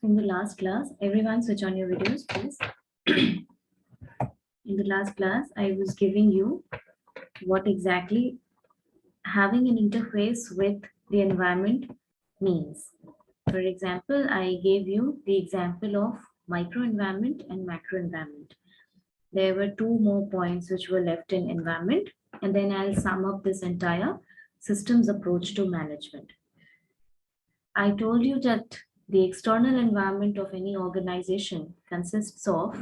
In the last class, everyone switch on your videos, please. In the last class, I was giving you what exactly having an interface with the environment means. For example, I gave you the example of microenvironment and macroenvironment. There were two more points which were left in environment, and then I'll sum up this entire systems approach to management. I told you that the external environment of any organization consists of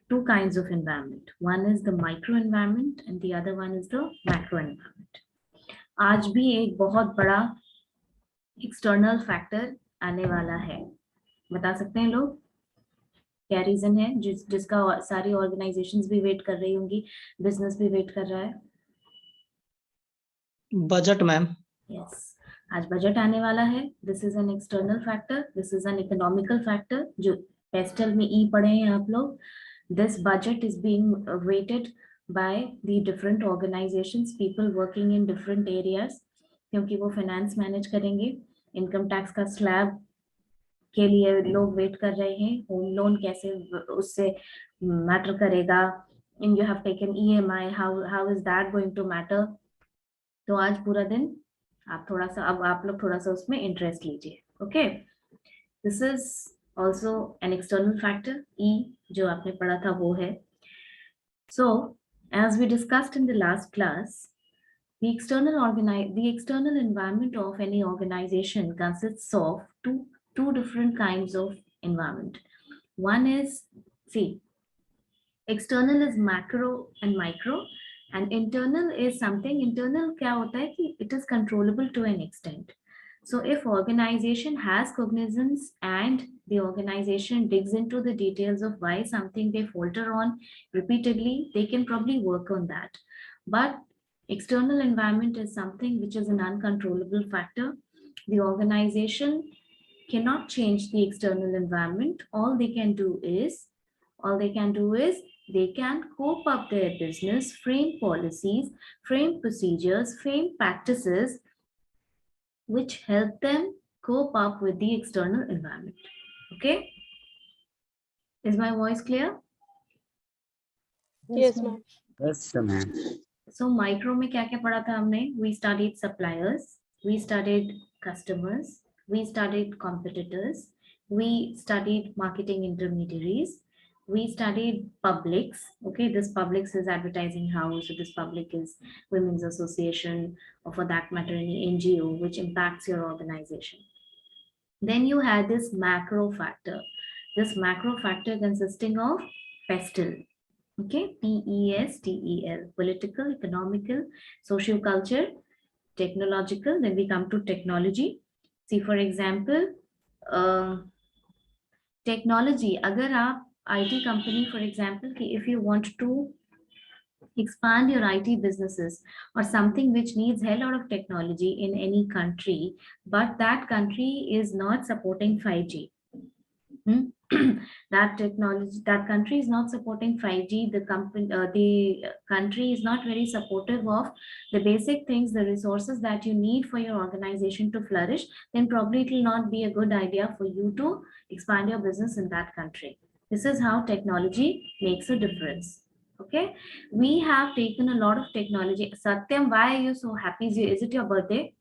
two kinds of environment. One is the microenvironment and the other one is the macroenvironment. आज भी एक बहुत बड़ा external factor आने वाला है, बता सकते हैं लोग क्या रीजन है जिसका सारी ऑर्गेनाइजेशंस भी वेट कर रही होंगी, बिजनेस भी वेट कर रहा है? Budget ma'am. यस, आज बजट आने वाला है. This is an external factor, this is an economical factor. जो पेस्टल में ई पढ़े हैं आप लोग, this budget is being waited by the different organizations, people working in different areas, क्योंकि वो फाइनेंस मैनेज करेंगे. इनकम टैक्स का स्लैब के लिए लोग वेट कर रहे हैं, होम लोन कैसे उससे मैटर करेगा, and you have taken EMI, how is that going to matter? तो आज पूरा दिन आप थोड़ा सा, अब आप लोग थोड़ा सा उसमें इंटरेस्ट लीजिए. Okay, this is also an external factor. ई जो आपने पढ़ा था वो है. So as we discussed in the last class, the external environment of any organization consists of two different kinds of environment. One is, see, external is macro and micro, and internal is something. Internal क्या होता है कि it is controllable to an extent. So if organization has cognizance and the organization digs into the details of why something they falter on repeatedly, they can probably work on that. But external environment is something which is an uncontrollable factor. The organization cannot change the external environment. All they can do is they can cope up their business, frame policies, frame procedures, frame practices which help them cope up with the external environment. Okay? Is my voice clear? Yes, ma'am. Yes, ma'am. So micro में क्या क्या पढ़ा था हमने? We studied suppliers, we studied customers, we studied competitors, we studied marketing intermediaries, we studied publics. Okay, this publics is advertising house, so this public is women's association, or for that matter any NGO which impacts your organization. Then you had this macro factor. This macro factor consisting of PESTEL. Okay, PESTEL, political, economical, socio-culture, technological. Then we come to technology. See, for example, technology. अगर आप IT company, for example, if you want to expand your IT businesses or something which needs hell lot of technology in any country, but that country is not supporting 5G. That country is not supporting 5G. The country is not very supportive of the basic things, the resources that you need for your organization to flourish. Then probably it will not be a good idea for you to expand your business in that country. This is how technology makes a difference. Okay, we have taken a lot of technology. Satyam, why are you so happy? Is it your birthday?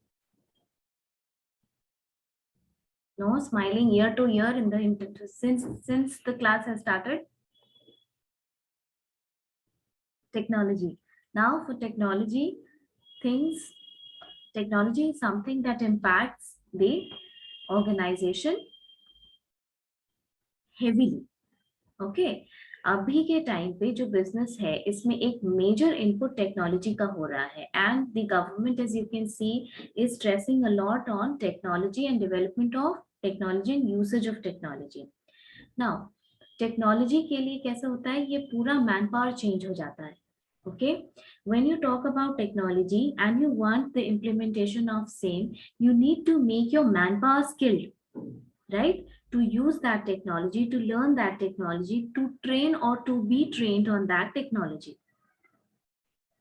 No, smiling year to year in the since the class has started. Technology. Now for technology, technology is something that impacts the organization heavily. Okay, अभी के time पे जो business है इसमें एक major input technology का हो रहा है, and the government as you can see is stressing a lot on technology and development of technology and usage of technology. Now technology के लिए कैसा होता है, ये पूरा मैन पावर चेंज हो जाता है. Okay, when you talk about technology and you want the implementation of same, you need to make your manpower skilled, right? To use that technology, to learn that technology, to train or to be trained on that technology.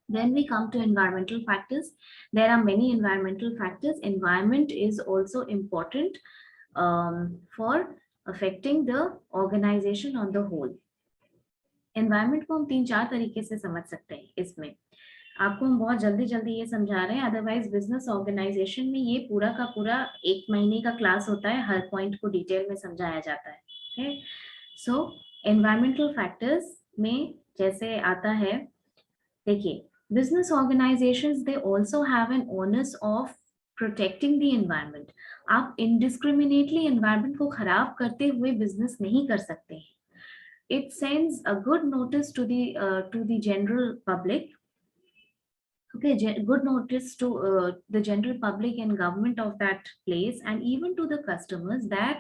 Then we come to environmental factors. There are many environmental factors. Environment is also important for affecting the organization on the whole. Environment को हम 3-4 तरीके से समझ सकते हैं. इसमें आपको हम बहुत जल्दी जल्दी ये समझा रहे हैं, अदरवाइज बिजनेस ऑर्गेनाइजेशन में ये पूरा का पूरा 1 महीने का क्लास होता है, हर पॉइंट को डिटेल में समझाया जाता है. सो एनवायरमेंटल फैक्टर्स में जैसे आता है, देखिए business organizations they also have an onus of protecting the environment. आप indiscriminately environment को खराब करते हुए business नहीं कर सकते हैं. It sends a good notice to the general public. Okay, good notice to the general public and government of that place, and even to the customers, that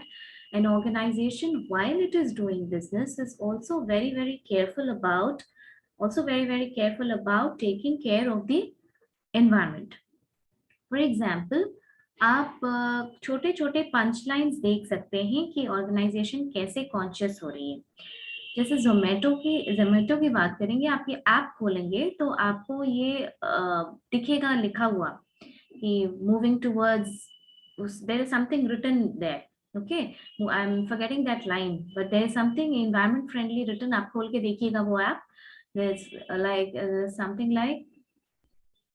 an organization while it is doing business is also very careful about taking care of the environment. For example, आप छोटे छोटे पंच lines देख सकते हैं कि organisation कैसे conscious हो रही है. जैसे जोमेटो की बात करेंगे, आप ये ऐप खोलेंगे तो आपको ये दिखेगा लिखा हुआ कि moving towards, there is something written there. Okay, I am forgetting that line, but there is something environment friendly written. आप खोल के देखिएगा वो app, there is like something like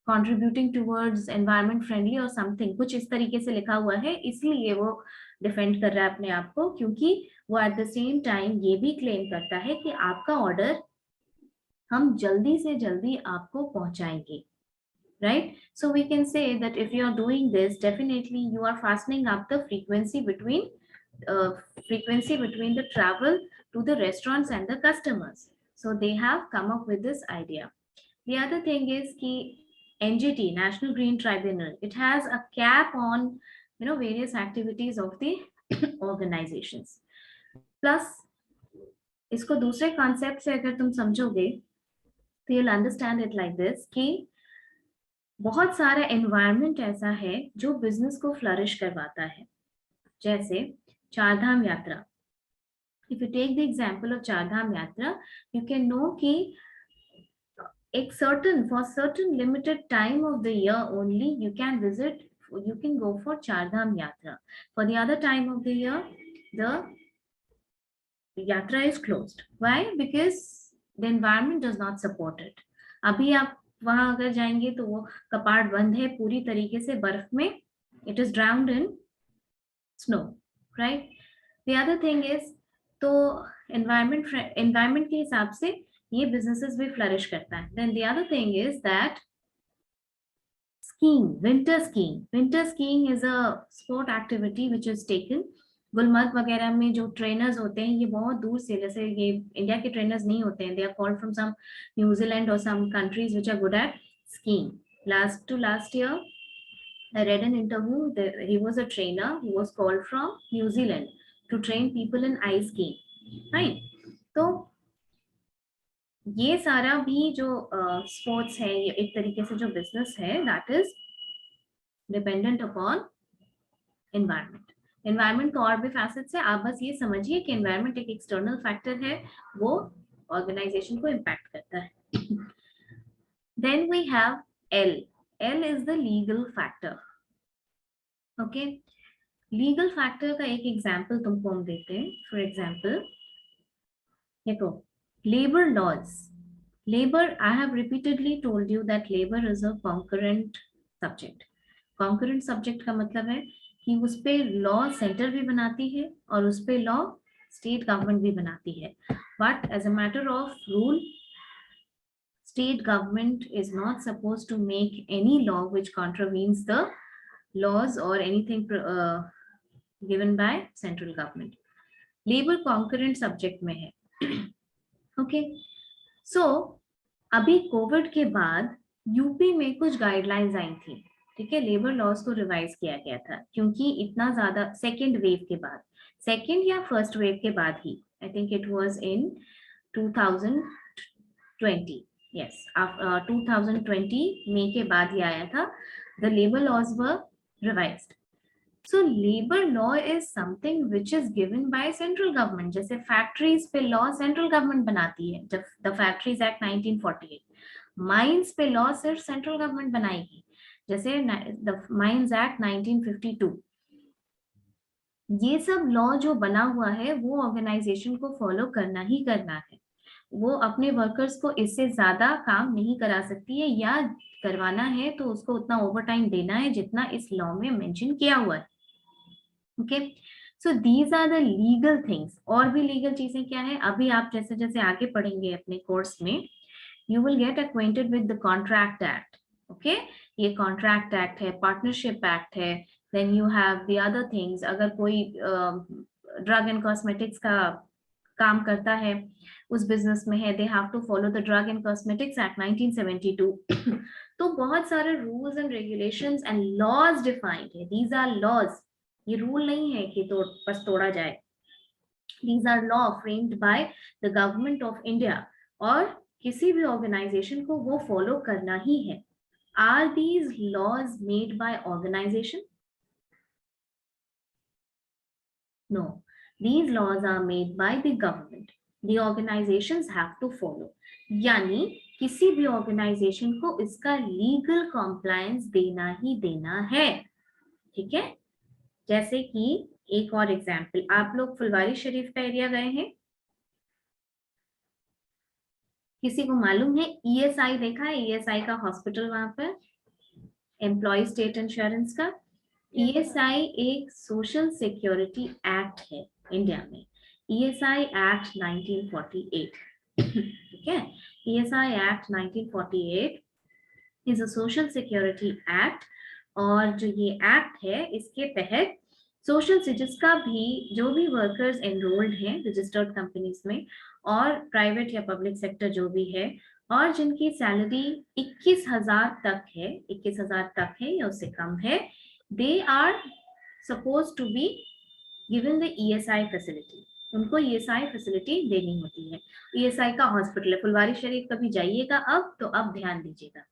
contributing towards environment friendly और समथिंग, कुछ इस तरीके से लिखा हुआ है. इसलिए वो डिफेंड कर रहा है अपने आप को, क्योंकि वो एट द सेम टाइम ये भी क्लेम करता है कि आपका ऑर्डर हम जल्दी से जल्दी आपको पहुंचाएंगे. Right? So we can say that if you are doing this, definitely you are fastening up the frequency between the travel to the restaurants and the customers. So they have come up with this idea. The other thing is कि NGT, National Green Tribunal, it has a cap on various activities of the organizations. Plus, इसको दूसरे concept से अगर तुम समझोगे तो you'll understand it like this कि बहुत सारा एनवायरनमेंट ऐसा है जो बिजनेस को फ्लरिश करवाता है. जैसे चारधाम यात्रा. If you take the example of Chardham यात्रा, you can know कि एक for certain limited time of the year only you can go for Chardham Yatra. For the other time of the year, the yatra is closed. Why? Because the environment does not support it. अभी आप वहां अगर जाएंगे तो वो कपाट बंद है पूरी तरीके से बर्फ में. It is drowned in snow, right? The other thing is, तो environment के हिसाब से ये businesses भी flourish करता है. Then the other thing is that skiing, winter skiing is a sport activity which is taken. Gulmarg वगैरह में जो ट्रेनर्स होते हैं ये बहुत दूर से, जैसे ये इंडिया के ट्रेनर्स नहीं होते हैं, they are called from some New Zealand or some countries which are good at skiing. Last year I read an interview that he was a trainer who was called from New Zealand to train people in ice skiing, right? तो ये सारा भी जो sports है, ये एक तरीके से जो बिजनेस है, that is dependent upon environment. Environment का और भी फैसेट्स है, आप बस ये समझिए कि एनवायरनमेंट एक एक्सटर्नल फैक्टर है, वो ऑर्गेनाइजेशन को इम्पैक्ट करता है. देन वी हैव L इज the legal factor. Okay, legal factor का एक एग्जांपल तुमको हम देते हैं. फॉर एग्जांपल देखो, labor laws. Labor, I have repeatedly told you that labor is a concurrent subject. Concurrent subject का मतलब है कि उस पे लॉ सेंटर भी बनाती है और उस पे लॉ स्टेट गवर्नमेंट भी बनाती है. But as a matter of rule, state government is not supposed to make any law which contravenes the laws or anything given by central government. Labor concurrent subject में है. Okay, सो अभी Covid के बाद UP में कुछ guidelines आई थी, ठीक है, लेबर लॉज को रिवाइज किया गया था, क्योंकि इतना ज्यादा सेकेंड वेव के बाद, सेकेंड या फर्स्ट वेव के बाद ही, I think it was in 2020, yes, 2020 मई के बाद ही आया था, the labour laws were revised. So labor law is something which is given by central government. जैसे फैक्ट्रीज पे लॉ सेंट्रल गवर्नमेंट बनाती है, जब द फैक्ट्रीज एक्ट 1948. माइंस पे लॉ सिर्फ सेंट्रल गवर्नमेंट बनाएगी, जैसे द माइंस एक्ट 1952, ये सब लॉ जो बना हुआ है वो ऑर्गेनाइजेशन को फॉलो करना ही करना है। वो अपने वर्कर्स को इससे ज्यादा काम नहीं करा सकती है, या करवाना है तो उसको उतना ओवर टाइम देना है जितना इस लॉ में मेंशन किया हुआ है। Okay, so these are the legal things. और भी लीगल चीजें क्या है, अभी आप जैसे जैसे आगे पढ़ेंगे अपने कोर्स में, you will get acquainted with the contract act. ओके, ये कॉन्ट्रैक्ट एक्ट है, पार्टनरशिप एक्ट है, then you have the other things. अगर कोई ड्रग एंड कॉस्मेटिक्स का काम करता है, उस बिजनेस में है, they have to follow the drug and cosmetics act 1972। तो बहुत सारे rules and regulations and laws defined है, दीज आर लॉज, ये रूल नहीं है कि तो बस तोड़ा जाए। These are law framed by the government of India, और किसी भी ऑर्गेनाइजेशन को वो फॉलो करना ही है। Are these laws made by organization? No, these laws are made by the government. The organizations have to follow. यानी किसी भी ऑर्गेनाइजेशन को इसका लीगल कॉम्प्लायंस देना ही देना है, ठीक है। जैसे कि एक और एग्जाम्पल, आप लोग फुलवारी शरीफ का एरिया गए हैं, किसी को मालूम है ईएसआई देखा है, ईएसआई का हॉस्पिटल वहां पर, एम्प्लॉय स्टेट इंश्योरेंस का। ईएसआई एक सोशल सिक्योरिटी एक्ट है इंडिया में, ईएसआई एक्ट 1948, ठीक है। ESI act 1948 is a social security act, और जो ये एक्ट है इसके तहत सोशल से जिसका भी जो भी वर्कर्स एनरोल्ड हैं रजिस्टर्ड कंपनीज में, और प्राइवेट या पब्लिक सेक्टर जो भी है, और जिनकी सैलरी 21,000 तक है, 21,000 तक है या उससे कम है, they are suppose to be given the ESI facility. उनको ईएसआई फैसिलिटी देनी होती है। ईएसआई का हॉस्पिटल है फुलवारी शरीफ, कभी जाइएगा अब तो अब ध्यान दीजिएगा,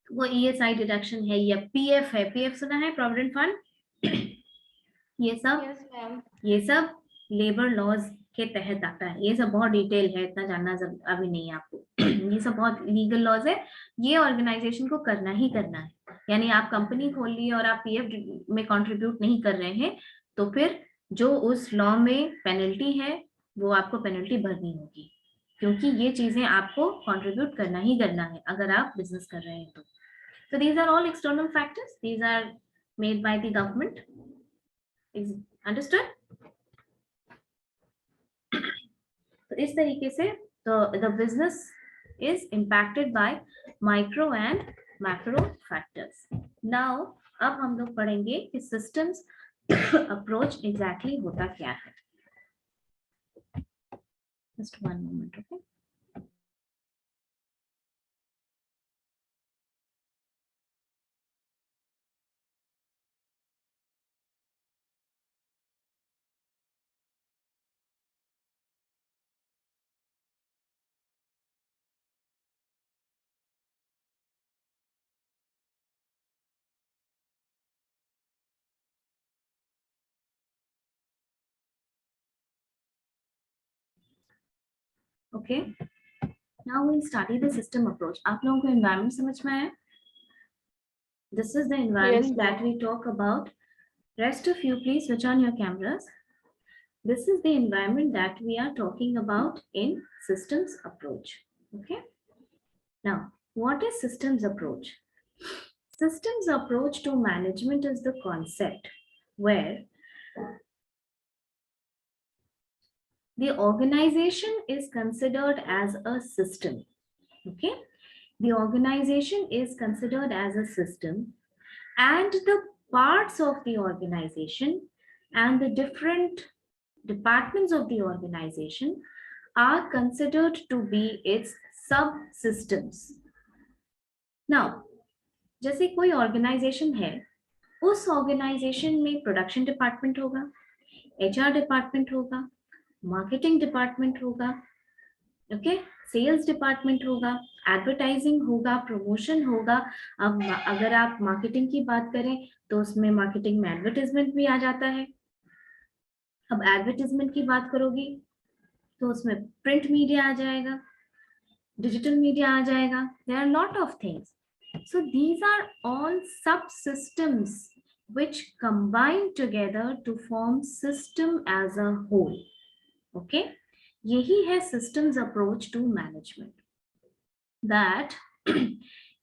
वो ईएसआई डिडक्शन है, या पीएफ है, पीएफ सुना है, प्रोविडेंट फंड, ये सब लेबर लॉज के तहत आता है। ये सब बहुत डिटेल है, इतना जानना अभी नहीं है आपको। ये सब बहुत लीगल लॉज है, ये ऑर्गेनाइजेशन को करना ही करना है। यानी आप कंपनी खोल लिए और आप पीएफ में कंट्रीब्यूट नहीं कर रहे हैं, तो फिर जो उस लॉ में पेनल्टी है वो आपको पेनल्टी भरनी होगी, क्योंकि ये चीजें आपको कंट्रीब्यूट करना ही करना है अगर आप बिजनेस कर रहे हैं तो। So these are all external factors. These are made by the government. Is understood? तो इस तरीके से the business is impacted by micro and macro factors. Now अब हम लोग पढ़ेंगे कि systems approach exactly होता क्या है. Just one moment, okay? Okay. Now we'll study the system approach. आप लोगों को environment समझ में आया? This is the environment that we talk about. Rest of you, please switch on your cameras. This is the environment that we are talking about in systems approach. Okay. Now, what is systems approach? Systems approach to management is the concept where the organization is considered as a system. Okay. The organization is considered as a system, and the parts of the organization and the different departments of the organization are considered to be its subsystems. Now, जैसे कोई organisation है, उस organisation में production department होगा, HR department होगा, marketing department होगा, okay, sales department होगा, advertising होगा, प्रमोशन होगा। अब अगर आप मार्केटिंग की बात करें तो उसमें मार्केटिंग में एडवर्टाइजमेंट भी आ जाता है। अब एडवर्टाइजमेंट की बात करोगी तो उसमें प्रिंट मीडिया आ जाएगा, डिजिटल मीडिया आ जाएगा, there are lot of things. So these are all subsystems which combine together to form system as a whole. Okay, यही है systems approach to management, that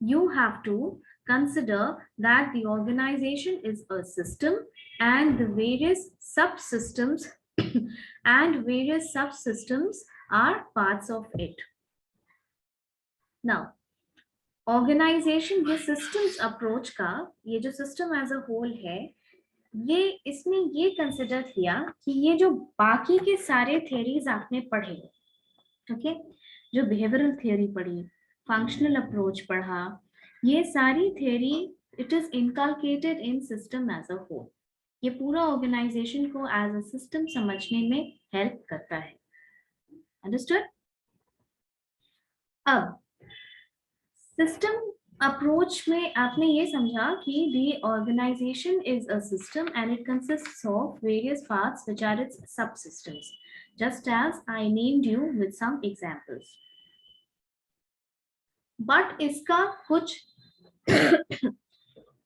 you have to consider that the organization is a system and the various subsystems and various subsystems are parts of it. Now organisation, ये systems approach का, ये जो system as a whole है, ये इसने ये consider किया कि ये जो बाकी के सारे थियरीज आपने पढ़े, ओके, जो बिहेवियरल थियरी पढ़ी, फंक्शनल अप्रोच पढ़ा, ये सारी theory it is inculcated in system as a whole. ये पूरा ऑर्गेनाइजेशन को एज अ सिस्टम समझने में हेल्प करता है. अंडरस्टूड? अब सिस्टम अप्रोच में आपने ये समझा कि the organization is a system and it consists of various parts which are its subsystems, just as I named you with some examples. But इसका कुछ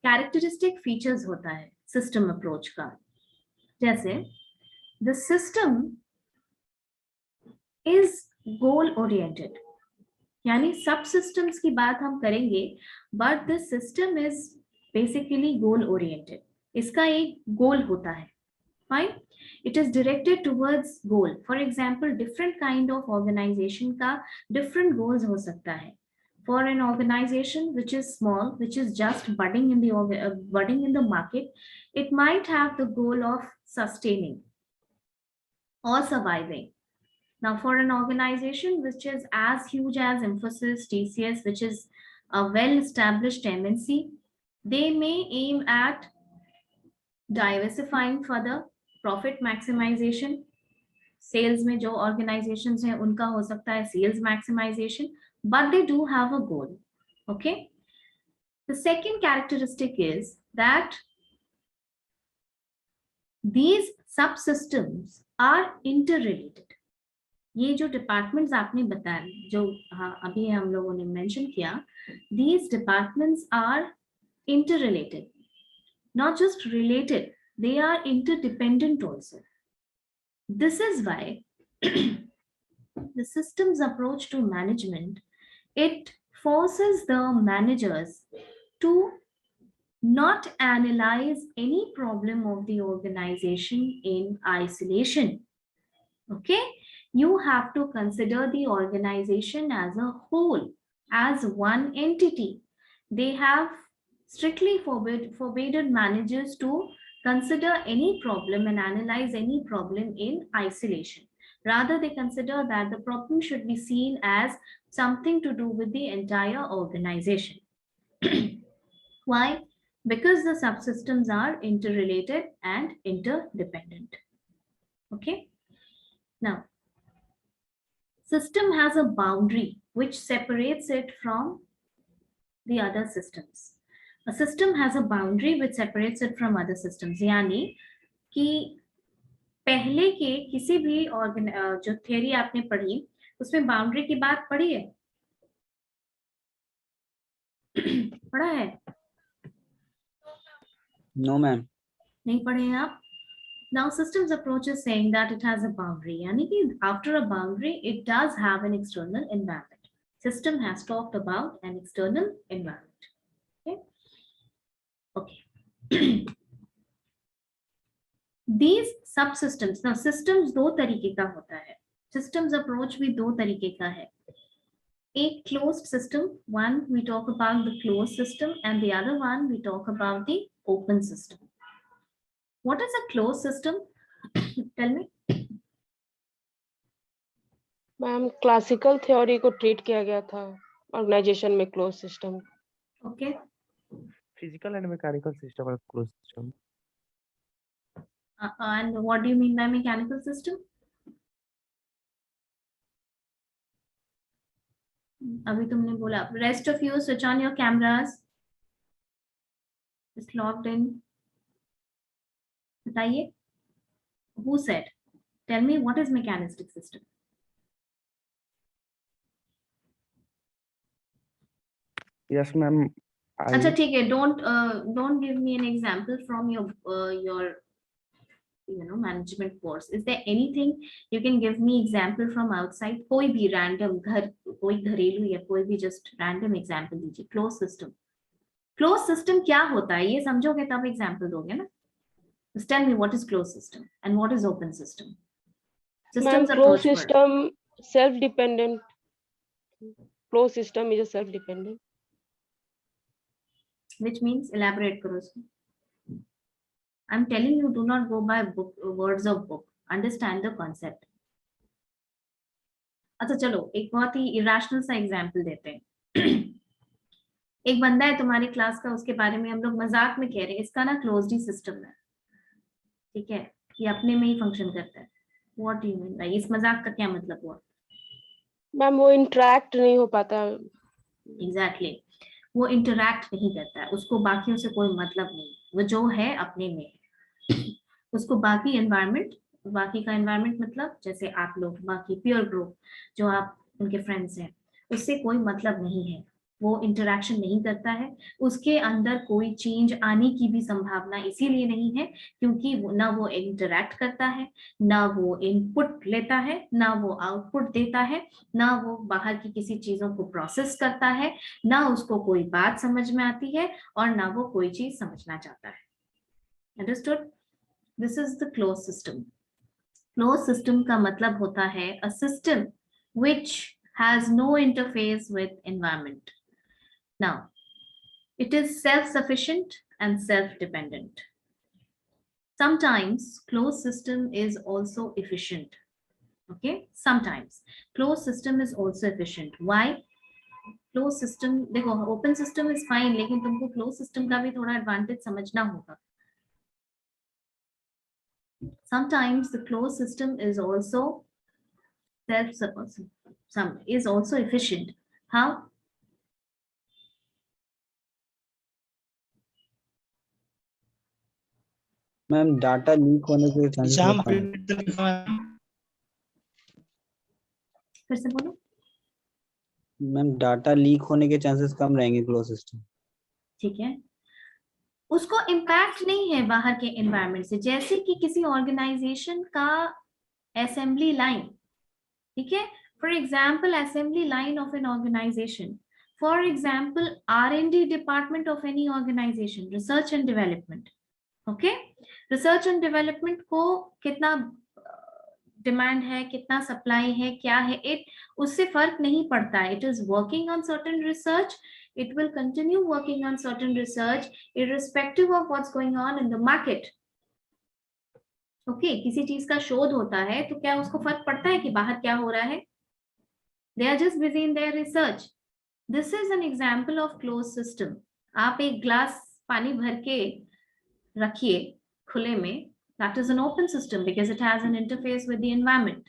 characteristic features होता है system approach का, जैसे the system is goal oriented, यानी सब systems की बात हम करेंगे, but this system is basically goal oriented. इसका एक गोल होता है, fine. It is directed towards goal. For example different kind of organisation का डिफरेंट गोल्स हो सकता है. For an organisation which is small, which is just budding in the market, it might have the goal of sustaining or surviving. Now, for an organization which is as huge as Infosys, TCS, which is a well-established MNC, they may aim at diversifying further, profit maximization. Sales में जो organizations हैं उनका हो सकता है sales maximization, but they do have a goal. Okay. The second characteristic is that these subsystems are interrelated. ये जो departments आपने बताया, जो अभी हम लोगों ने मेंशन किया, these departments are interrelated, not just related, they are interdependent also. This is why the systems approach to management, it forces the managers to not analyze any problem of the organization in isolation. Okay, you have to consider the organization as a whole, as one entity. They have strictly forbidden managers to consider any problem and analyze any problem in isolation. Rather, they consider that the problem should be seen as something to do with the entire organization. Why? Because the subsystems are interrelated and interdependent. Okay. Now, system has a boundary which separates it from the other systems. A system has a boundary which separates it from other systems. यानी कि पहले के किसी भी जो theory आपने पढ़ी उसमें बाउंड्री की बात पढ़ी है? पढ़ा है? No, ma'am. नहीं पढ़े हैं आप? Now systems approach is saying that it has a boundary. यानी कि after a boundary, it does have an external environment. System has talked about an external environment. Okay. Okay. These subsystems, now systems दो तरीके का होता है. Systems approach भी दो तरीके का है. A closed system, one we talk about the closed system and the other one we talk about the open system. What is a closed system? Tell me. Ma'am classical theory को treat किया गया था organisation में close system. Okay. Physical and mechanical system are closed system. And what do you mean by mechanical system? अभी तुमने बोला. Rest of you switch on your cameras. It's logged in. बताइए. Who said? Tell me what is mechanistic system? Yes, ma'am. अच्छा I ठीक है, don't give me an example from your management course. Is there anything you can give me example from outside? कोई भी random घर, कोई घरेलू या कोई भी just random example दीजिए. Closed system. Closed system क्या होता है ये समझोगे तब example दोगे ना. Just tell me what is closed system and what is open system. Ma'am Systems close approach पर. System self dependent, close system is self dependent. Which means elaborate करो इसको. I'm telling you, do not go by book, words of book. Understand the concept. अच्छा चलो एक बहुत ही irrational सा example देते हैं. एक बंदा है तुम्हारी क्लास का, उसके बारे में हम लोग मजाक में कह रहे हैं इसका ना क्लोज्ड ही सिस्टम है, ठीक है, ये अपने में ही फंक्शन करता है. व्हाट डू यू मीन भाई, इस मजाक का क्या मतलब हुआ? मैम वो इंटरेक्ट नहीं हो पाता. एग्जैक्टली वो इंटरैक्ट नहीं करता है, उसको बाकियों से कोई मतलब नहीं, वो जो है अपने में है. उसको बाकी एनवायरनमेंट, बाकी का एनवायरनमेंट मतलब जैसे आप लोग, बाकी पीयर ग्रुप जो आप उनके फ्रेंड्स हैं, उससे कोई मतलब नहीं है. वो इंटरेक्शन नहीं करता है, उसके अंदर कोई चेंज आने की भी संभावना इसीलिए नहीं है क्योंकि ना वो इंटरेक्ट करता है, ना वो इनपुट लेता है, ना वो आउटपुट देता है, ना वो बाहर की किसी चीजों को प्रोसेस करता है, ना उसको कोई बात समझ में आती है और ना वो कोई चीज समझना चाहता है. Understood? This is the close system. Close system का मतलब होता है a system which has no interface with environment. Now, it is self-sufficient and self-dependent. Sometimes closed system is also efficient. Okay, sometimes closed system is also efficient. Why? Closed system, देखो open system is fine, लेकिन तुमको closed system का भी थोड़ा advantage समझना होगा. Sometimes the closed system is also efficient. How? Ma'am data leak होने के चांसेस एग्जाम कम है. फिर से बोलो. मैम डाटा लीक होने के चांसेस कम रहेंगे क्लोज सिस्टम. ठीक है, उसको इम्पैक्ट नहीं है बाहर के एनवायरनमेंट से, जैसे कि किसी ऑर्गेनाइजेशन का असेंबली लाइन, ठीक है, for example assembly line of an organisation, for example R&D department of any organisation, research and development. Okay, research and development को कितना डिमांड है, कितना सप्लाई है, क्या है, इट उससे फर्क नहीं पड़ता है. It is working on certain research, it will continue working on certain research irrespective of what's going on in the market. Okay, किसी चीज का शोध होता है तो क्या उसको फर्क पड़ता है कि बाहर क्या हो रहा है? They are just busy in their research. This is an example of closed system. आप एक ग्लास पानी भर के रखिए खुले में, that is an open system because it has an interface with the environment.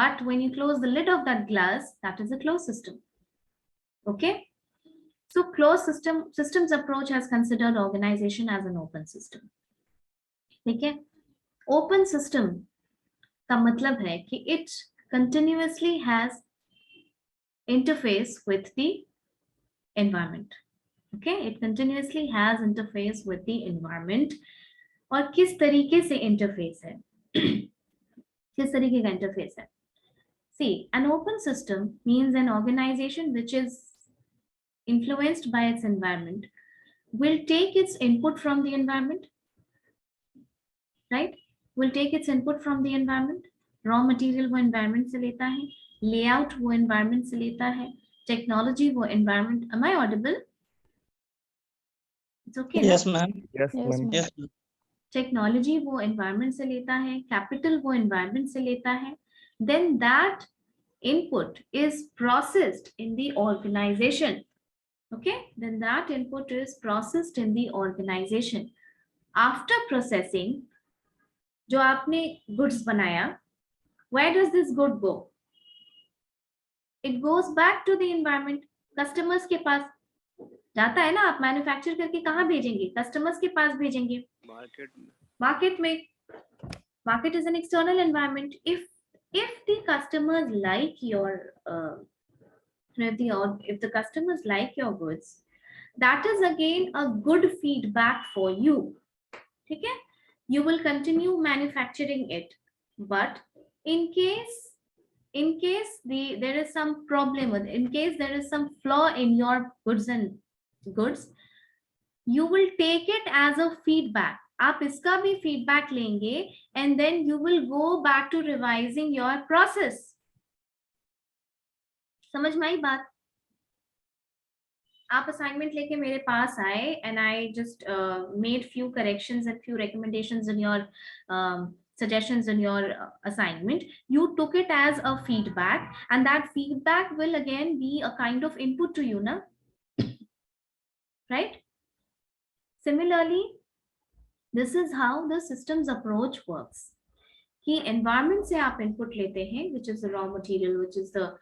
But when you close the lid of that glass, that is a closed system. Okay. So closed systems approach has considered organization as an open system. ठीक है, open system का मतलब है कि it continuously has interface with the environment. Okay, it continuously has interface with the environment. और किस तरीके से interface है? किस तरीके का interface है? See, an open system means an organization which is influenced by its environment will take its input from the environment, right? Will take its input from the environment. Raw material वो environment से लेता है, layout वो environment से लेता है, technology वो environment. Am I audible? It's okay. Yes, ना? ma'am. yes, ma'am. Yes, ma'am. Technology वो environment से लेता है, capital वो environment से लेता है. Then that input is processed in the organization. Okay, then that input is processed in the organization. After processing, जो आपने goods बनाया, where does this good go? It goes back to the environment. Customers के पास जाता है ना. आप manufacture करके कहाँ भेजेंगे? कस्टमर्स के पास भेजेंगे, मार्केट में. Market is an external environment. If the customers like your if the customers like your goods, that is again a good feedback for you. ठीक है? You will continue manufacturing it, but in case there is some problem, in case there is some flaw in your goods, you will take it as a feedback. आप इसका भी feedback लेंगे and then you will go back to revising your process. समझ में आई बात? आप assignment लेके मेरे पास आए and I just made few corrections and few recommendations in your suggestions in your assignment. You took it as a feedback, and that feedback will again be a kind of input to you, na? Right? Similarly, this is how the systems approach works. कि environment से आप input लेते हैं, which is the raw material, which is the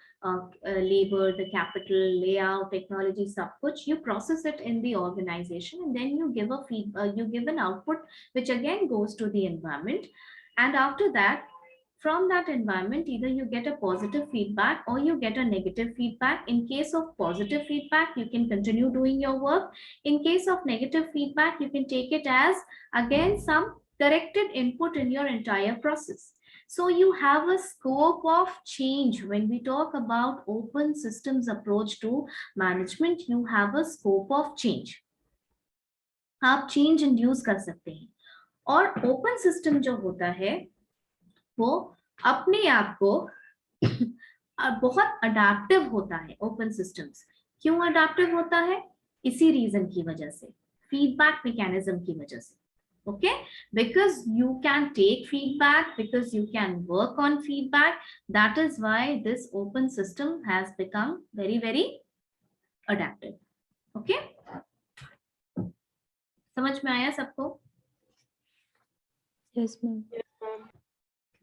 labor, the capital, layout, technology, सब कुछ, you process it in the organization, and then you give a you give an output, which again goes to the environment, and after that, from that environment, either you get a positive feedback or you get a negative feedback. In case of positive feedback, you can continue doing your work. In case of negative feedback, you can take it as again some corrected input in your entire process. So you have a scope of change. When we talk about open systems approach to management, you have a scope of change. आप change induce कर सकते हैं. और open system जो होता है वो अपने आप को बहुत अडेप्टिव होता है. ओपन सिस्टम्स क्यों अडेप्टिव होता है? इसी रीजन की वजह से, फीडबैक मैकेनिज्म की वजह से. Okay, because you can take feedback, because you can work on feedback. That is why this open system has become very, very adaptive. Okay, समझ में आया सबको? Yes, ma'am.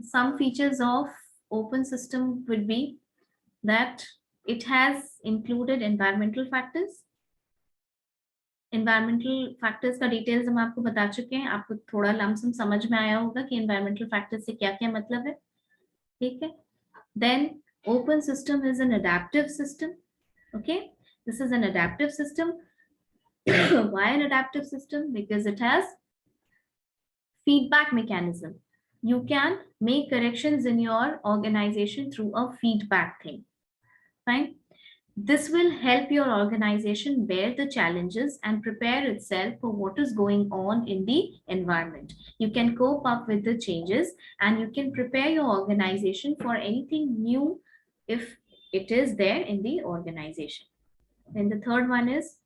Some features of open system would be that it has included environmental factors. Environmental factors का details हम आपको बता चुके हैं. आपको थोड़ा लमसम समझ में आया होगा कि environmental factors से क्या क्या मतलब है. ठीक है? Then open system is an adaptive system. Okay, this is an adaptive system. Why an adaptive system? Because it has feedback mechanism. You can make corrections in your organization through a feedback thing. Fine. This will help your organization bear the challenges and prepare itself for what is going on in the environment. You can cope up with the changes and you can prepare your organization for anything new if it is there in the organization. Then the third one is,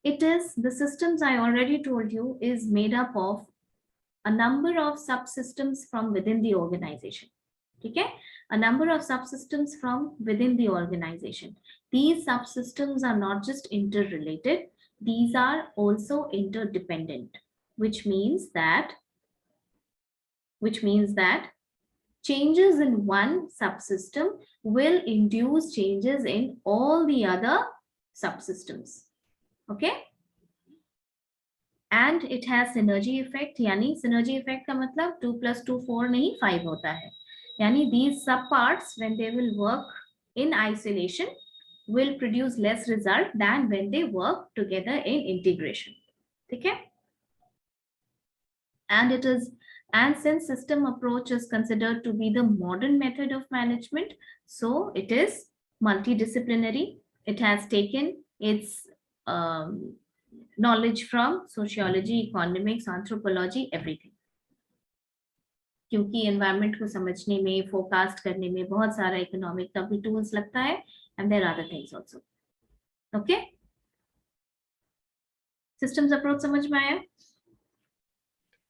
the systems I already told you is made up of a number of subsystems from within the organization. Okay, a number of subsystems from within the organization. These subsystems are not just interrelated, these are also interdependent, which means that changes in one subsystem will induce changes in all the other subsystems. Okay, and it has synergy effect. यानी synergy effect का मतलब 2 + 2 4 नहीं 5 होता है. यानी these subparts, when they will work in isolation, will produce less result than when they work together in integration. ठीक है? And since system approach is considered to be the modern method of management, so it is multidisciplinary. It has taken its knowledge from sociology, economics, anthropology, everything. क्योंकि environment को समझने में, forecast करने में बहुत सारा इकोनॉमिक का भी टूल्स लगता है, and there are other things also. Okay, systems approach समझ में आया?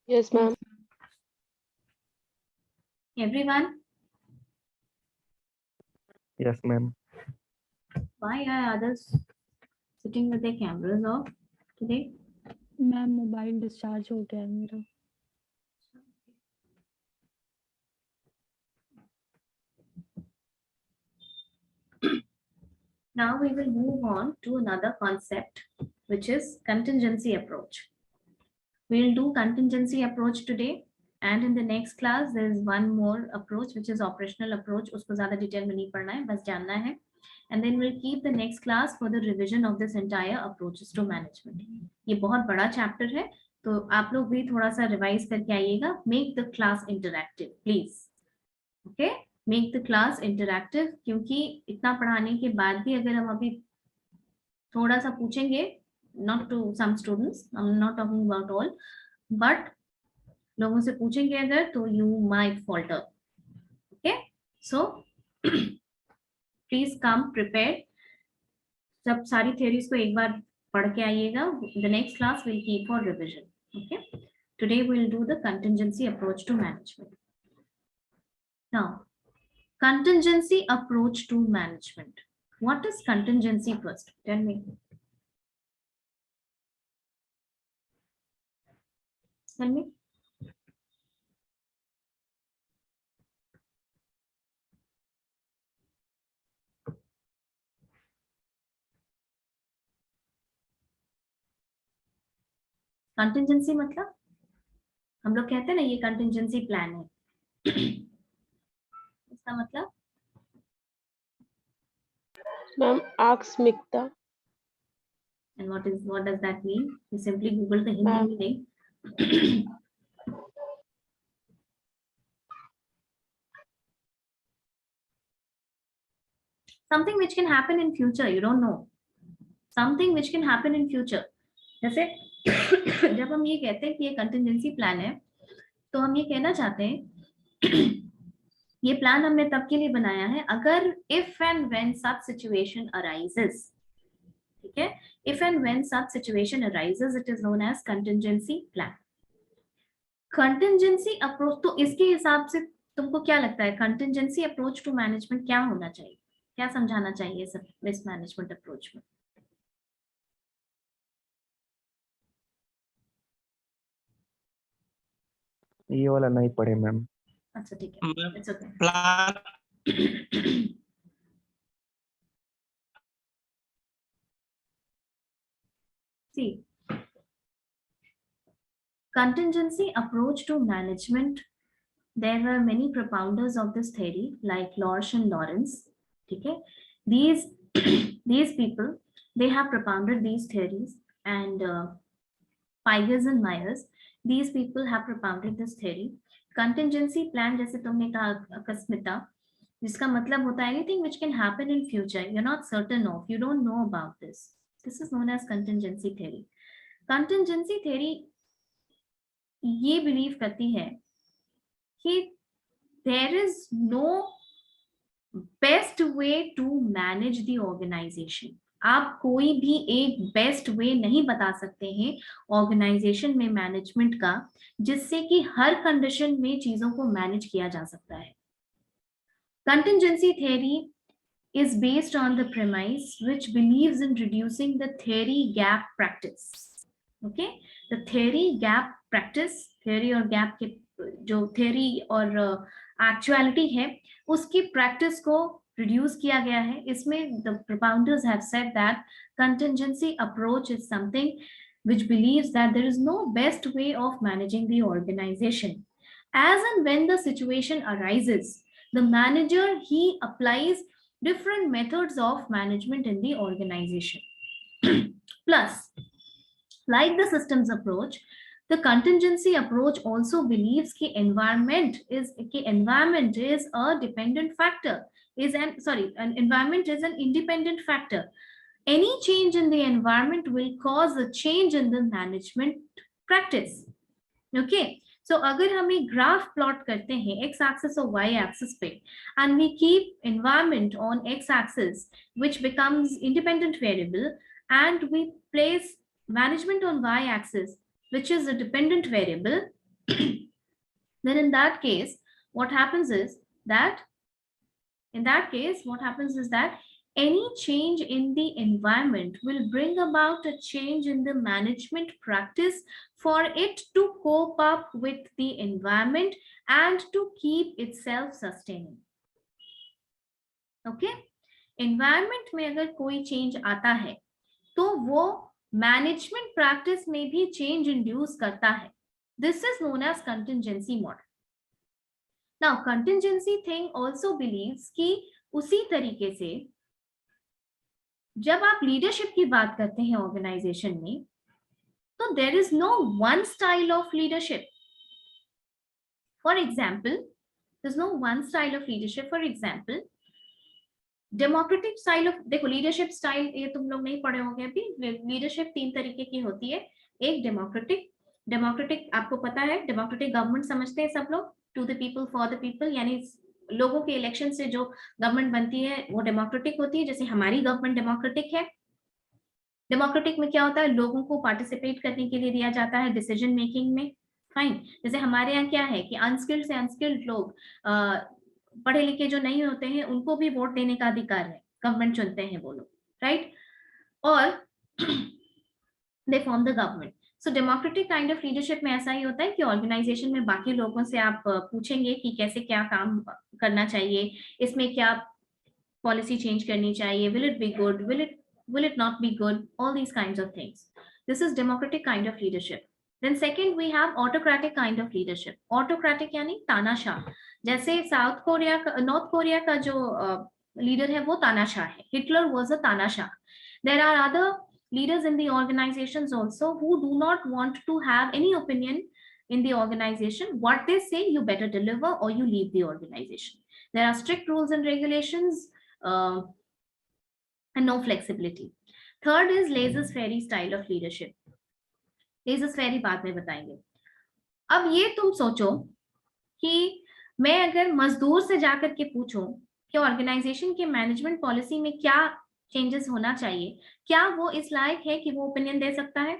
Yes, ma'am. Everyone? Yes, ma'am. Why are others sitting with their cameras off today? Ma'am mobile discharge हो गया है मेरा. Now we will move on to another concept, which is contingency approach. We'll do contingency approach today, and in the next class there is one more approach, which is operational approach. उसको ज़्यादा detail में नहीं पढ़ना है, बस जानना है and then we'll keep the next class for the revision of this entire approaches to management. ये बहुत बड़ा चैप्टर है, तो आप लोग भी थोड़ा सा रिवाइज करके आइएगा. Make the class interactive, please. Okay, make the class interactive, क्योंकि इतना पढ़ाने के बाद भी अगर हम अभी थोड़ा सा पूछेंगे, not to some students, I'm not talking about all, but लोगों से पूछेंगे अगर, तो you might falter. Okay, so please come prepared. सब सारी theories को एक बार पढ़ के आइएगा. The next class will keep for revision. Okay, today we'll do the contingency approach to management. Now, contingency approach to management. What is contingency first? Tell me. Tell me. Contingency मतलब हम लोग कहते हैं ना ये कंटिंजेंसी प्लान है. इसका मतलब मैम आकस्मिकता. and what does that mean? You simply Google the Hindi Ma'am. meaning. Something which can happen in future, you don't know. Something which can happen in future. जैसे जब हम ये कहते हैं कि ये कंटिंजेंसी प्लान है, तो हम ये कहना चाहते हैं ये प्लान हमने तब के लिए बनाया है अगर if and when such situation arises. ठीक है, if and when such situation arises, it is known as contingency plan. Contingency approach, तो इसके हिसाब से तुमको क्या लगता है contingency approach to management क्या होना चाहिए, क्या समझाना चाहिए सब risk management approach में? ये वाला नहीं पढ़े मैम. अच्छा ठीक है, it's okay. Plan See, contingency approach to management, there were many propounders of this theory like Lorsch and Lawrence. Okay, these people, they have propounded these theories, and Pygers and Myers, these people have propounded this theory. Contingency plan, जैसे तुमने कहा अकस्मिकता, जिसका मतलब होता है anything which can happen in future, you're not certain of, you don't know about this. This is known as contingency theory. Contingency theory ये believe करती है कि there is no best way to manage the organization. आप कोई भी एक best way नहीं बता सकते हैं ऑर्गेनाइजेशन में मैनेजमेंट का जिससे कि हर कंडीशन में चीजों को मैनेज किया जा सकता है. Contingency theory is based on the premise which believes in reducing the theory gap practice. Okay, the theory gap practice, theory और gap के जो theory और actuality है उसकी practice को reduce किया गया है. इसमें the propounders have said that contingency approach is something which believes that there is no best way of managing the organization. As and when the situation arises, the manager, he applies different methods of management in the organization. Plus, like the systems approach, the contingency approach also believes that environment is a dependent factor. An environment is an independent factor. Any change in the environment will cause a change in the management practice. Okay. So अगर हम एक graph plot करते हैं x axis और y axis पे and we keep environment on x axis which becomes independent variable and we place management on y axis which is a dependent variable, then in that case what happens is that any change in the environment will bring about a change in the management practice for it to cope up with the environment and to keep itself sustaining. Okay? Environment में अगर कोई change आता है तो वो management practice में भी change induce करता है. This is known as contingency model. Now, contingency thing also believes कि उसी तरीके से जब आप लीडरशिप की बात करते हैं ऑर्गेनाइजेशन में, तो there is no one style of leadership. For example, there is no one style of leadership. For example, democratic style of, देखो लीडरशिप स्टाइल ये तुम लोग नहीं पढ़े होंगे अभी. लीडरशिप 3 तरीके की होती है. एक डेमोक्रेटिक, डेमोक्रेटिक आपको पता है, डेमोक्रेटिक गवर्नमेंट समझते हैं सब लोग, to the people for the people, यानी लोगों के इलेक्शन से जो गवर्नमेंट बनती है वो डेमोक्रेटिक होती है. जैसे हमारी गवर्नमेंट डेमोक्रेटिक है. डेमोक्रेटिक में क्या होता है, लोगों को पार्टिसिपेट करने के लिए दिया जाता है डिसीजन मेकिंग में. फाइन. जैसे हमारे यहाँ क्या है कि अनस्किल्ड से अनस्किल्ड लोग, पढ़े लिखे जो नहीं होते हैं, उनको भी वोट देने का अधिकार है. गवर्नमेंट चुनते हैं वो लोग, राइट? और they form the government. So democratic kind of leadership में ऐसा ही होता है कि ऑर्गेनाइजेशन में बाकी लोगों से आप पूछेंगे कि कैसे क्या काम करना चाहिए, इसमें क्या पॉलिसी चेंज करनी चाहिए, will it be good, will it not be good, all these kinds of things. This is democratic kind of leadership. Then second we have autocratic kind of leadership. Autocratic यानी तानाशाह. जैसे south Korea का, north Korea का जो leader है वो तानाशाह है. हिटलर was a तानाशाह. There are other leaders in the organizations also who do not want to have any opinion in the organization. What they say, you better deliver or you leave the organization. There are strict rules and regulations, and no flexibility. Third is laissez-faire style of leadership. laissez-faire बाद में बताएंगे. अब ये तुम सोचो कि मैं अगर मजदूर से जाकर के पूछूं कि ऑर्गेनाइजेशन के मैनेजमेंट पॉलिसी में क्या चेंजेस होना चाहिए, क्या वो इस लायक है कि वो ओपिनियन दे सकता है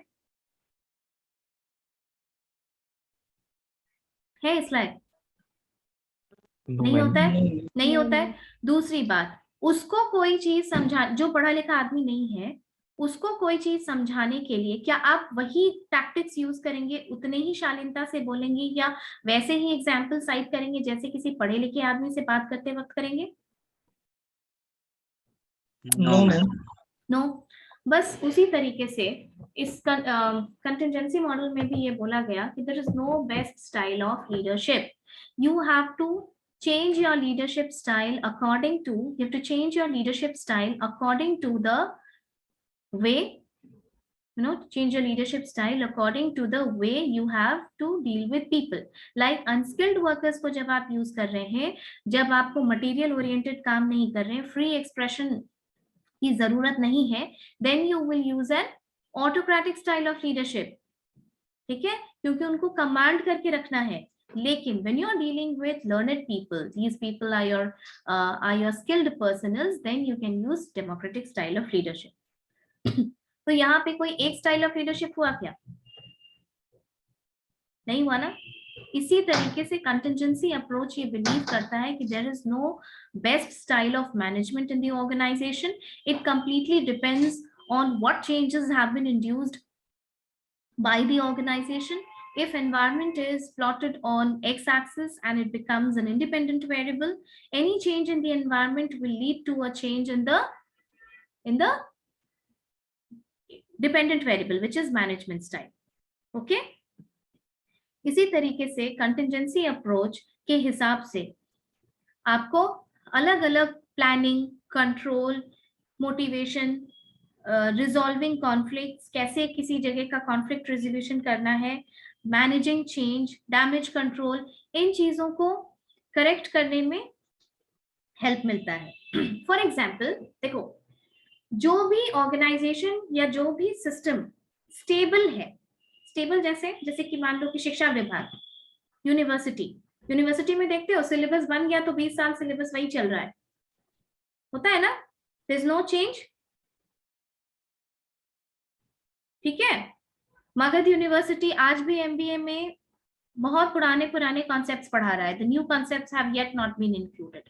इस लायक? नहीं होता है, नहीं होता है. दूसरी बात, उसको कोई चीज समझा, जो पढ़ा लिखा आदमी नहीं है, उसको कोई चीज समझाने के लिए क्या आप वही टैक्टिक्स यूज करेंगे, उतने ही शालीनता से बोलेंगे, या वैसे ही एग्जाम्पल साइट करेंगे जैसे किसी पढ़े लिखे आदमी से बात करते वक्त करेंगे? नो. बस उसी तरीके से इस कंटिजेंसी मॉडल में भी ये बोला गया कि there is no best style of leadership. You have to change your leadership style according to, you have to change your leadership style according to the way, change your leadership style according to the way you have to deal with people. Like unskilled workers को जब आप use कर रहे हैं, जब आपको material oriented काम नहीं कर रहे हैं, फ्री एक्सप्रेशन की जरूरत नहीं है, then you will use an autocratic style of leadership. ठीक है, क्योंकि उनको कमांड करके रखना है. लेकिन when you are dealing with learned people, these people are your skilled personals, then you can use democratic style of leadership. तो यहाँ पे कोई एक स्टाइल ऑफ लीडरशिप हुआ क्या? नहीं हुआ ना. इसी तरीके से कंटिजेंसी अप्रोच ये बिलीव करता है कि there is no best style of management in the organisation. It completely depends on what changes have been induced by the organization. If environment is plotted on x-axis and it becomes an independent variable, any change in the environment will lead to a change in the dependent variable, which is management style. Okay? इसी तरीके से contingency approach के हिसाब से आपको अलग अलग planning, control, motivation, resolving conflicts, कैसे किसी जगह का कॉन्फ्लिक्ट रेजोल्यूशन करना है, मैनेजिंग चेंज, डैमेज कंट्रोल, इन चीजों को करेक्ट करने में हेल्प मिलता है. फॉर एग्जाम्पल देखो, जो भी ऑर्गेनाइजेशन या जो भी सिस्टम स्टेबल है, स्टेबल जैसे कि मान लो कि शिक्षा विभाग, यूनिवर्सिटी में देखते हो सिलेबस बन गया तो 20 साल सिलेबस वही चल रहा है, होता है ना, देयर इज नो चेंज. ठीक है. मगध यूनिवर्सिटी आज भी एमबीए में बहुत पुराने कॉन्सेप्ट्स पढ़ा रहा है. The new concepts have yet not been included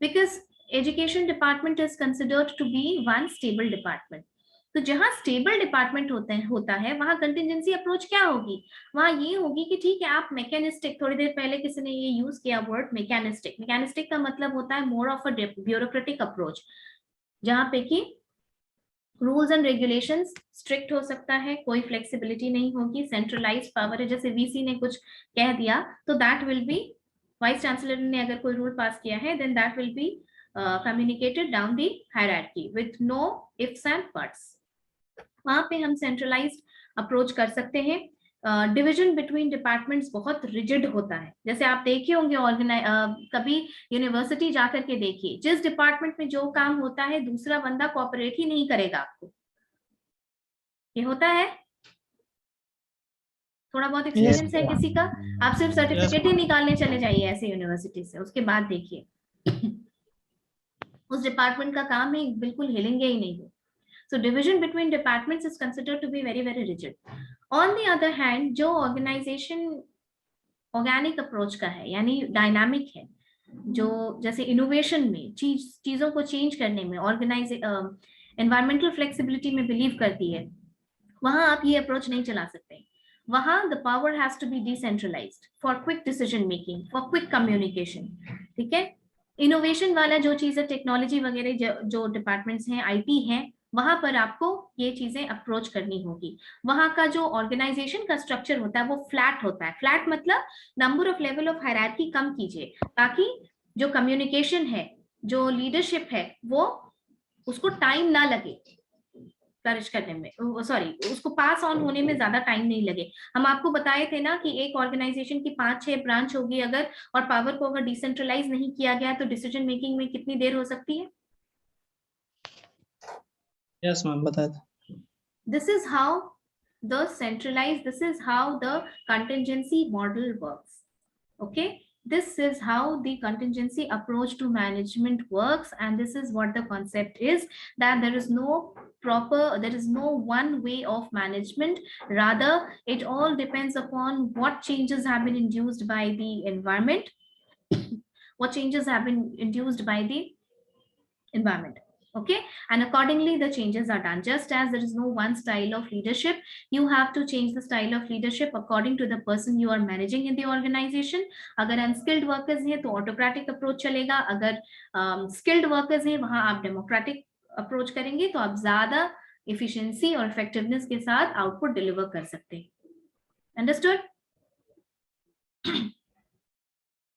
because education department is considered to be one stable department. तो जहां स्टेबल डिपार्टमेंट होता है वहां कंटिजेंसी अप्रोच क्या होगी? वहां ये होगी कि ठीक है, आप मैकेनिस्टिक, थोड़ी देर पहले किसी ने ये यूज किया वर्ड मैकेनिस्टिक का मतलब होता है more of a bureaucratic approach, जहां पे कि रूल्स एंड रेगुलेशंस स्ट्रिक्ट हो सकता है, कोई फ्लेक्सिबिलिटी नहीं होगी, सेंट्रलाइज्ड पावर है. जैसे वीसी ने कुछ कह दिया तो that will be, vice chancellor ने अगर कोई रूल पास किया है then that will be communicated down the hierarchy with no ifs and buts. वहां पे हम सेंट्रलाइज्ड अप्रोच कर सकते हैं. डिविजन बिटवीन डिपार्टमेंट्स बहुत रिजिड होता है. जैसे आप देखे होंगे कभी यूनिवर्सिटी जाकर के देखिए, जिस डिपार्टमेंट में जो काम होता है दूसरा बंदा कोऑपरेट ही नहीं करेगा आपको. ये होता है. थोड़ा बहुत एक्सपीरियंस है किसी का, आप सिर्फ सर्टिफिकेट ही निकालने चले जाइए ऐसे यूनिवर्सिटी से, उसके बाद देखिए उस डिपार्टमेंट का काम है बिल्कुल हिलेंगे ही नहीं. So division between departments is considered to be very, very rigid. On the other hand, जो organization organic approach का है, यानी dynamic है, जो जैसे innovation में चीजों को change करने में, environmental flexibility में believe करती है, वहां आप ये approach नहीं चला सकते. वहां the power has to be decentralized for quick decision making, for quick communication. ठीक है. इनोवेशन वाला जो चीज है, टेक्नोलॉजी वगैरह जो डिपार्टमेंट्स हैं, आईटी हैं, वहां पर आपको ये चीजें अप्रोच करनी होगी. वहां का जो ऑर्गेनाइजेशन का स्ट्रक्चर होता है वो फ्लैट होता है. फ्लैट मतलब number of level of hierarchy कम कीजिए, ताकि जो कम्युनिकेशन है, जो लीडरशिप है, वो उसको टाइम ना लगे फ्लरिश करने में, सॉरी उसको पास ऑन होने में ज्यादा टाइम नहीं लगे. हम आपको बताए थे ना कि एक ऑर्गेनाइजेशन की 5-6 ब्रांच होगी अगर, और पावर को अगर डिसेंट्रलाइज नहीं किया गया तो डिसीजन मेकिंग में कितनी देर हो सकती है. यस मैम, बताया था. This is how the centralized, this is how the contingency model works. Okay, this is how the contingency approach to management works, and this is what the concept is, that there is no one way of management. Rather, it all depends upon what changes have been induced by the environment, what changes have been induced by the environment. Okay, and accordingly the changes are done. Just as there is no one style of leadership, you have to change the style of leadership according to the person you are managing in the organization. अगर unskilled workers हैं तो autocratic approach चलेगा, अगर skilled workers हैं वहां आप democratic approach करेंगे, तो आप ज्यादा efficiency और effectiveness के साथ output deliver कर सकते हैं. Understood?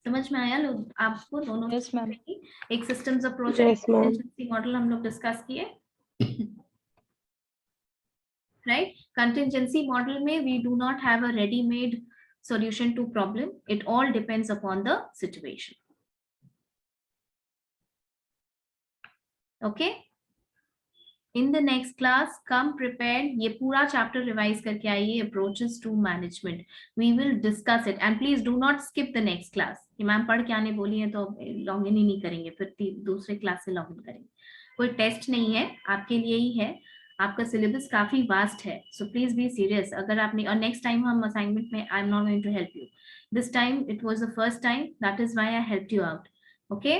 समझ में आया लोग आपको दोनों? Yes, ma'am. एक systems approach, Yes, ma'am. Contingency model हम लोग डिस्कस किए, राइट. कंटिजेंसी मॉडल में we do not have a readymade solution to problem. It all depends upon the situation. Okay, in the next class come prepared. ये पूरा chapter revise करके आइए, approaches to management. We will discuss it and please do not skip the next class. कि ma'am पढ़ के आने बोली है तो लॉग इन ही नहीं करेंगे, फिर दूसरे क्लास से लॉग इन करेंगे. कोई टेस्ट नहीं है, आपके लिए ही है. आपका सिलेबस काफी वास्ट है, सो प्लीज बी सीरियस. अगर आपने, और नेक्स्ट टाइम हम असाइनमेंट में I am not going to help you. This time it was the first time, that is why I helped you out. Okay,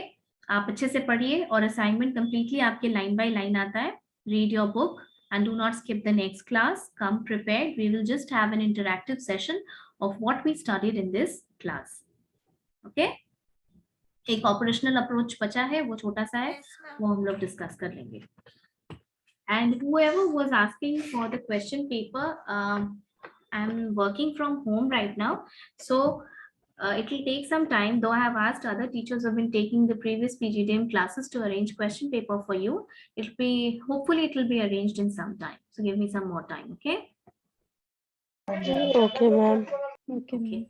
आप अच्छे से पढ़िए और असाइनमेंट कंप्लीटली आपके लाइन बाय लाइन आता है. Read your book and do not skip the next class. Come prepared. We will just have an interactive session of what we studied in this class. Okay? एक operational approach बचा है, वो छोटा सा है, वो हम लोग discuss कर लेंगे. And whoever was asking for the question paper, I'm working from home right now, so it will take some time, though I have asked other teachers who have been taking the previous PGDM classes to arrange question paper for you. Hopefully it will be arranged in some time. So give me some more time, okay? Okay, ma'am. Okay, ma'am. Okay.